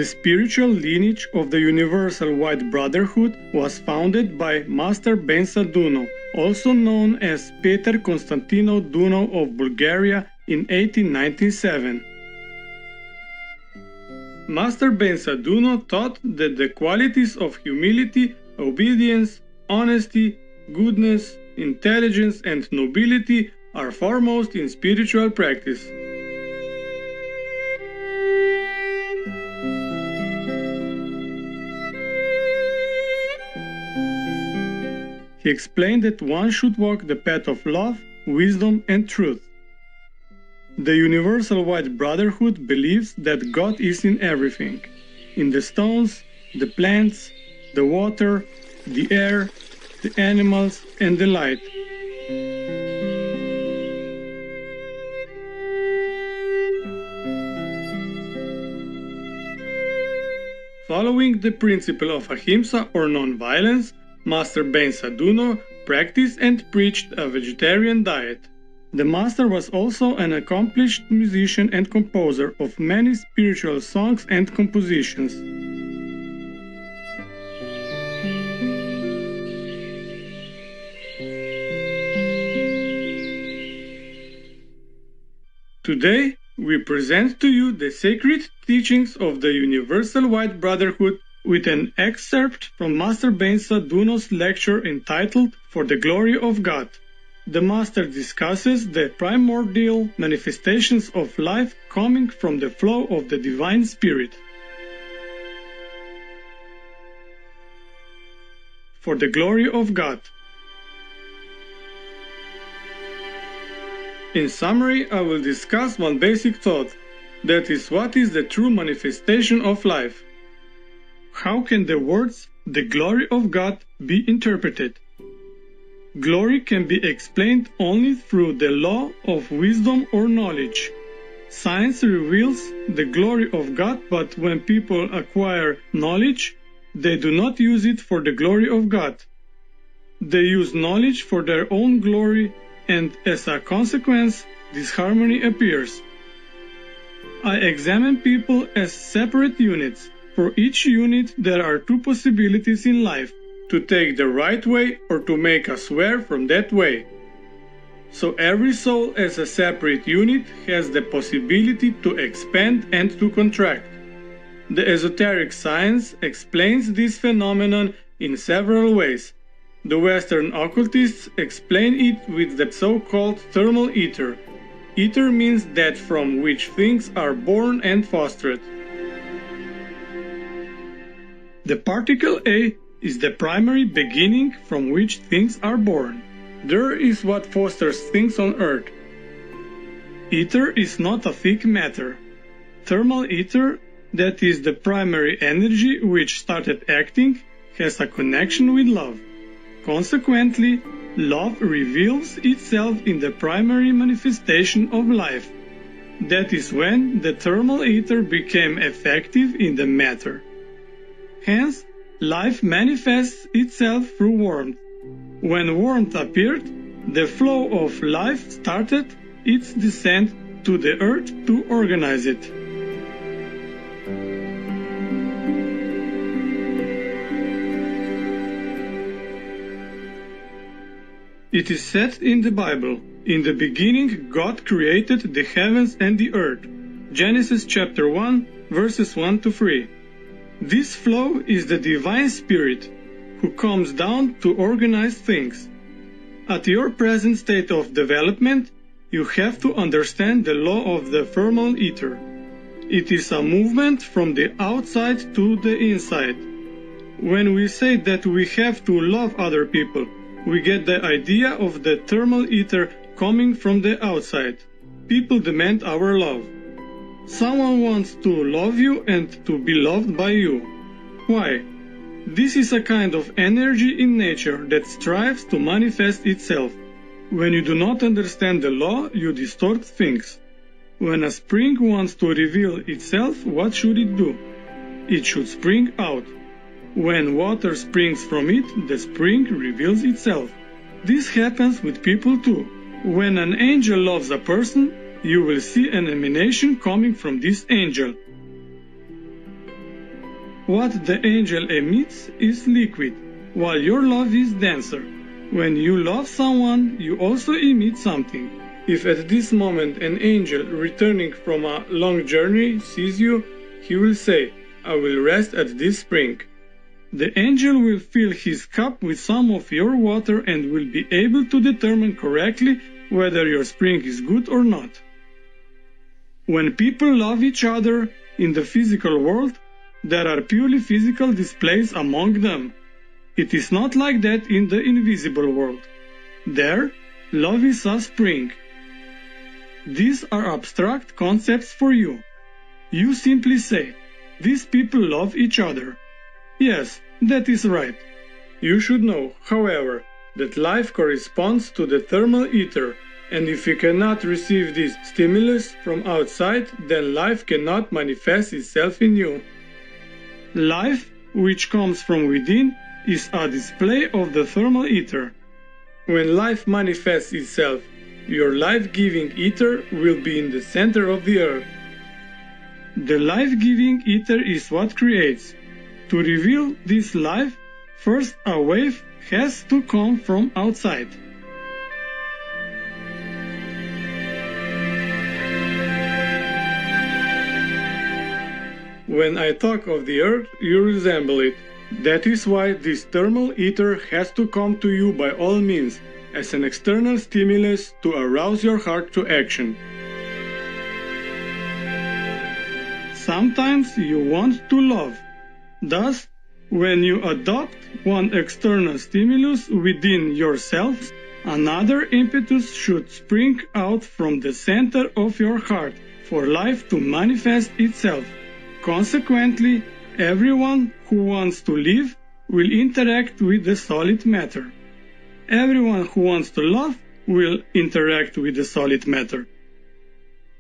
The spiritual lineage of the Universal White Brotherhood was founded by Master Bensa Duno, also known as Peter Constantino Duno of Bulgaria, in 1897. Master Bensa Duno taught that the qualities of humility, obedience, honesty, goodness, intelligence, and nobility are foremost in spiritual practice. He explained that one should walk the path of love, wisdom, and truth. The Universal White Brotherhood believes that God is in everything, in the stones, the plants, the water, the air, the animals, and the light. Following the principle of ahimsa or non-violence, Master Bensa Duno practiced and preached a vegetarian diet. The master was also an accomplished musician and composer of many spiritual songs and compositions. Today, we present to you the sacred teachings of the Universal White Brotherhood with an excerpt from Master Bensa Duno's lecture entitled For the Glory of God. The Master discusses the primordial manifestations of life coming from the flow of the Divine Spirit. For the Glory of God. In summary, I will discuss one basic thought, that is, what is the true manifestation of life? How can the words, the glory of God, be interpreted? Glory can be explained only through the law of wisdom or knowledge. Science reveals the glory of God, but when people acquire knowledge, they do not use it for the glory of God. They use knowledge for their own glory, and as a consequence, disharmony appears. I examine people as separate units. For each unit, there are two possibilities in life, to take the right way or to make a swear from that way. So every soul as a separate unit has the possibility to expand and to contract. The esoteric science explains this phenomenon in several ways. The Western occultists explain it with the so-called thermal ether. Ether means that from which things are born and fostered. The particle A is the primary beginning from which things are born. There is what fosters things on Earth. Ether is not a thick matter. Thermal ether, that is the primary energy which started acting, has a connection with love. Consequently, love reveals itself in the primary manifestation of life. That is when the thermal ether became effective in the matter. Hence, life manifests itself through warmth. When warmth appeared, the flow of life started its descent to the earth to organize it. It is said in the Bible, "In the beginning God created the heavens and the earth." Genesis chapter 1, verses 1 to 3. This flow is the Divine Spirit, who comes down to organize things. At your present state of development, you have to understand the law of the thermal ether. It is a movement from the outside to the inside. When we say that we have to love other people, we get the idea of the thermal ether coming from the outside. People demand our love. Someone wants to love you and to be loved by you. Why? This is a kind of energy in nature that strives to manifest itself. When you do not understand the law, you distort things. When a spring wants to reveal itself, what should it do? It should spring out. When water springs from it, the spring reveals itself. This happens with people too. When an angel loves a person, you will see an emanation coming from this angel. What the angel emits is liquid, while your love is denser. When you love someone, you also emit something. If at this moment an angel returning from a long journey sees you, he will say, "I will rest at this spring." The angel will fill his cup with some of your water and will be able to determine correctly whether your spring is good or not. When people love each other in the physical world, there are purely physical displays among them. It is not like that in the invisible world. There, love is a spring. These are abstract concepts for you. You simply say, "These people love each other." Yes, that is right. You should know, however, that life corresponds to the thermal ether, and if you cannot receive this stimulus from outside, then life cannot manifest itself in you. Life, which comes from within, is a display of the thermal ether. When life manifests itself, your life-giving ether will be in the center of the earth. The life-giving ether is what creates. To reveal this life, first a wave has to come from outside. When I talk of the earth, you resemble it. That is why this thermal ether has to come to you by all means, as an external stimulus to arouse your heart to action. Sometimes you want to love. Thus, when you adopt one external stimulus within yourself, another impetus should spring out from the center of your heart for life to manifest itself. Consequently, everyone who wants to live will interact with the solid matter. Everyone who wants to love will interact with the solid matter.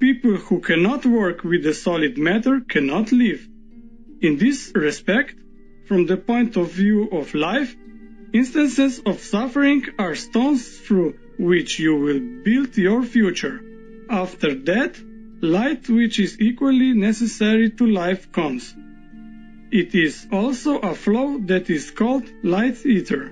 People who cannot work with the solid matter cannot live. In this respect, from the point of view of life, instances of suffering are stones through which you will build your future. After that, light, which is equally necessary to life, comes. It is also a flow that is called light ether.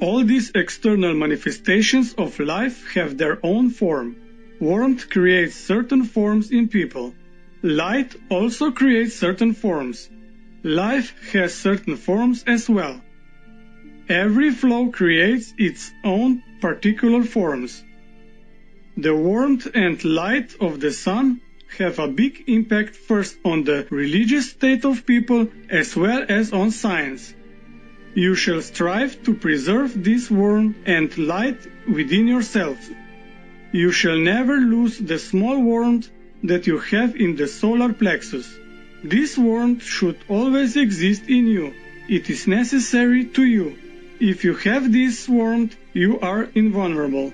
All these external manifestations of life have their own form. Warmth creates certain forms in people. Light also creates certain forms. Life has certain forms as well. Every flow creates its own particular forms. The warmth and light of the sun have a big impact first on the religious state of people as well as on science. You shall strive to preserve this warmth and light within yourselves. You shall never lose the small warmth that you have in the solar plexus. This warmth should always exist in you. It is necessary to you. If you have this warmth, you are invulnerable.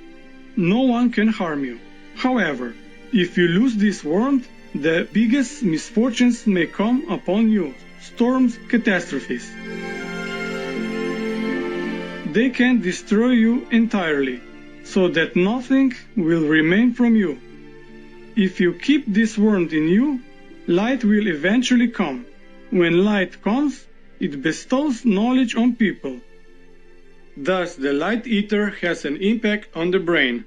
No one can harm you. However, if you lose this warmth, the biggest misfortunes may come upon you, storms, catastrophes. They can destroy you entirely, so that nothing will remain from you. If you keep this warmth in you, light will eventually come. When light comes, it bestows knowledge on people. Thus, the light ether has an impact on the brain.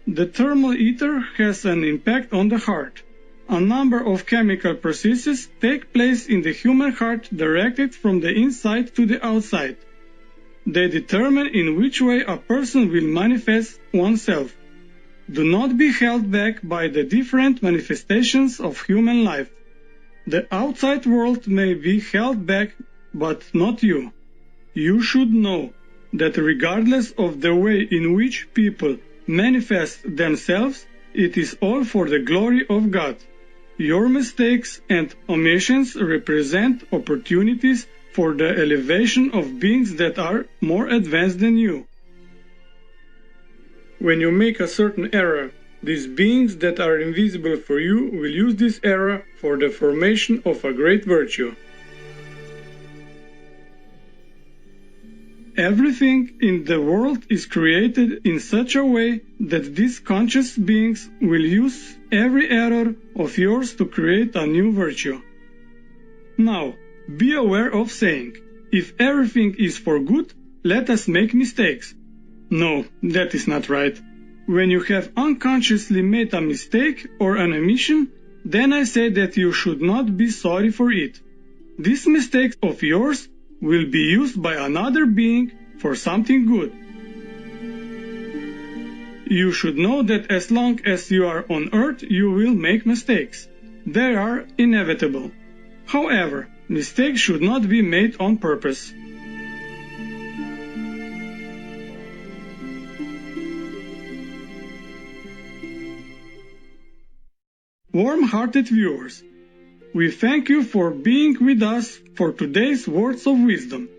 The thermal ether has an impact on the heart. A number of chemical processes take place in the human heart directed from the inside to the outside. They determine in which way a person will manifest oneself. Do not be held back by the different manifestations of human life. The outside world may be held back, but not you. You should know that regardless of the way in which people manifest themselves, it is all for the glory of God. Your mistakes and omissions represent opportunities for the elevation of beings that are more advanced than you. When you make a certain error, these beings that are invisible for you will use this error for the formation of a great virtue. Everything in the world is created in such a way that these conscious beings will use every error of yours to create a new virtue. Now, be aware of saying, if everything is for good, let us make mistakes. No, that is not right. When you have unconsciously made a mistake or an omission, then I say that you should not be sorry for it. This mistake of yours will be used by another being for something good. You should know that as long as you are on earth, you will make mistakes. They are inevitable. However, mistakes should not be made on purpose. Warm-hearted viewers, we thank you for being with us for today's words of wisdom.